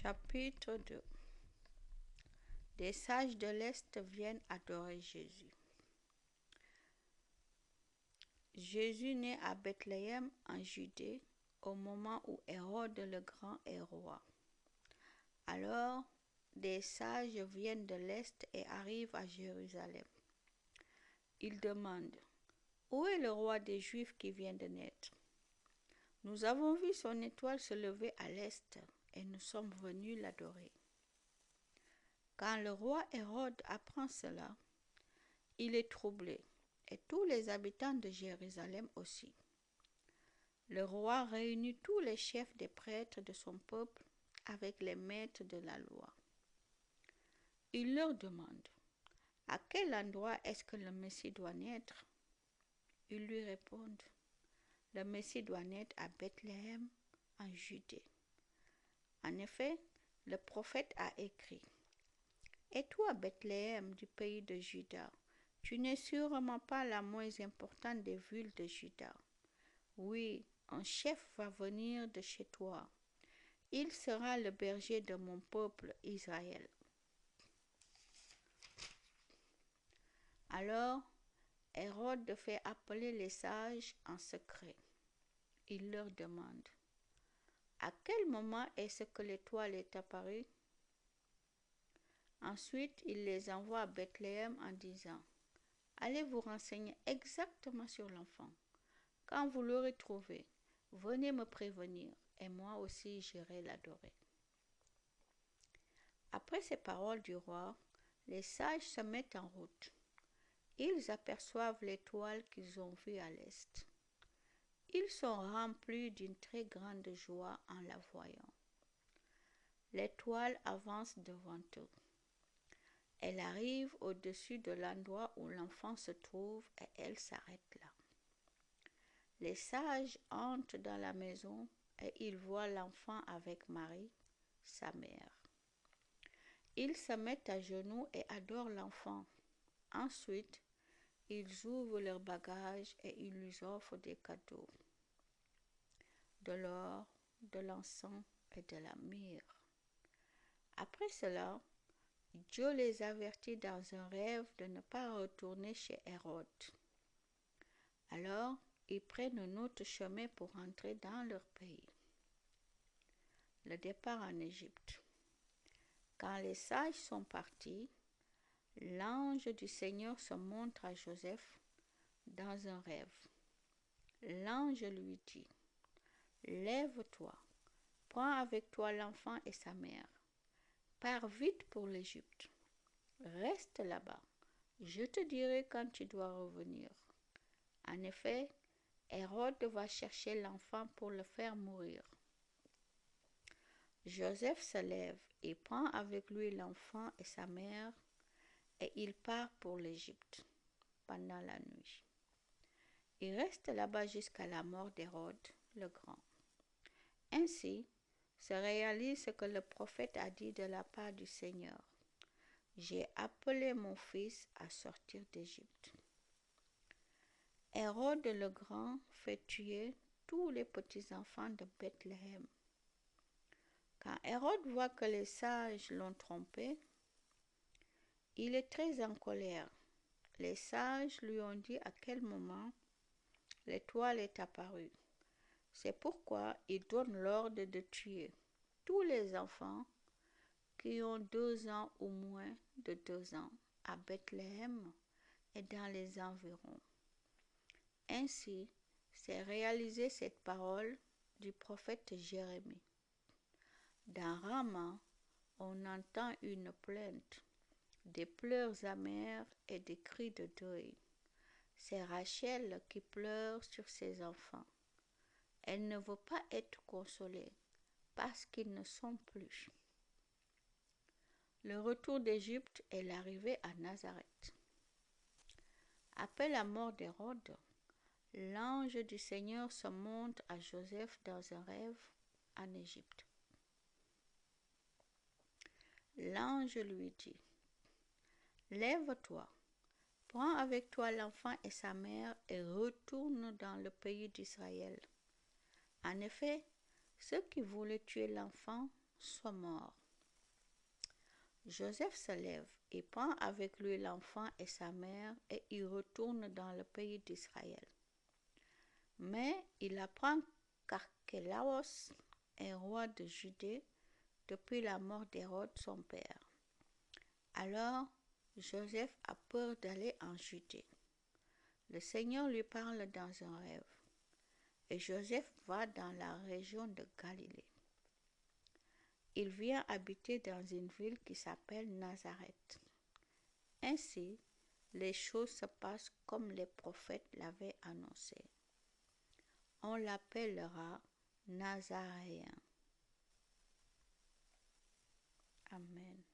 Chapitre 2. Des sages de l'Est viennent adorer Jésus. Jésus naît à Bethléem en Judée au moment où Hérode le Grand est roi. Alors, des sages viennent de l'Est et arrivent à Jérusalem. Ils demandent: où est le roi des Juifs qui vient de naître? Nous avons vu son étoile se lever à l'Est et nous sommes venus l'adorer. Quand le roi Hérode apprend cela, il est troublé, et tous les habitants de Jérusalem aussi. Le roi réunit tous les chefs des prêtres de son peuple avec les maîtres de la loi. Il leur demande: à quel endroit est-ce que le Messie doit naître? Ils lui répondent: le Messie doit naître à Bethléem, en Judée. En effet, le prophète a écrit: et toi, Bethléem, du pays de Juda, tu n'es sûrement pas la moins importante des villes de Juda. Oui, un chef va venir de chez toi. Il sera le berger de mon peuple Israël. Alors, Hérode fait appeler les sages en secret. Il leur demande: à quel moment est-ce que l'étoile est apparue? Ensuite, il les envoie à Bethléem en disant: allez vous renseigner exactement sur l'enfant. Quand vous l'aurez trouvé, venez me prévenir, et moi aussi j'irai l'adorer. Après ces paroles du roi, les sages se mettent en route. Ils aperçoivent l'étoile qu'ils ont vue à l'est. Ils sont remplis d'une très grande joie en la voyant. L'étoile avance devant eux. Elle arrive au-dessus de l'endroit où l'enfant se trouve et elle s'arrête là. Les sages entrent dans la maison et ils voient l'enfant avec Marie, sa mère. Ils se mettent à genoux et adorent l'enfant. Ensuite, ils ouvrent leurs bagages et ils lui offrent des cadeaux: de l'or, de l'encens et de la myrrhe. Après cela, Dieu les avertit dans un rêve de ne pas retourner chez Hérode. Alors, ils prennent un autre chemin pour entrer dans leur pays. Le départ en Égypte. Quand les sages sont partis, l'ange du Seigneur se montre à Joseph dans un rêve. L'ange lui dit: lève-toi, prends avec toi l'enfant et sa mère. Pars vite pour l'Égypte. Reste là-bas. Je te dirai quand tu dois revenir. En effet, Hérode va chercher l'enfant pour le faire mourir. Joseph se lève et prend avec lui l'enfant et sa mère et il part pour l'Égypte pendant la nuit. Il reste là-bas jusqu'à la mort d'Hérode le Grand. Ainsi se réalise ce que le prophète a dit de la part du Seigneur: j'ai appelé mon fils à sortir d'Égypte. Hérode le Grand fait tuer tous les petits-enfants de Bethléem. Quand Hérode voit que les sages l'ont trompé, il est très en colère. Les sages lui ont dit à quel moment l'étoile est apparue. C'est pourquoi il donne l'ordre de tuer tous les enfants qui ont 2 ans ou moins de 2 ans à Bethléem et dans les environs. Ainsi s'est réalisée cette parole du prophète Jérémie. Dans Rama, on entend une plainte, des pleurs amers et des cris de deuil. C'est Rachel qui pleure sur ses enfants. Elle ne veut pas être consolée parce qu'ils ne sont plus. Le retour d'Égypte et l'arrivée à Nazareth. Après la mort d'Hérode, l'ange du Seigneur se montre à Joseph dans un rêve en Égypte. L'ange lui dit: lève-toi, prends avec toi l'enfant et sa mère et retourne dans le pays d'Israël. En effet, ceux qui voulaient tuer l'enfant soit mort. Joseph se lève et prend avec lui l'enfant et sa mère et il retourne dans le pays d'Israël. Mais il apprend qu'Archélaos est roi de Judée depuis la mort d'Hérode son père. Alors Joseph a peur d'aller en Judée. Le Seigneur lui parle dans un rêve et Joseph va dans la région de Galilée. Il vient habiter dans une ville qui s'appelle Nazareth. Ainsi, les choses se passent comme les prophètes l'avaient annoncé. On l'appellera Nazaréen. Amen.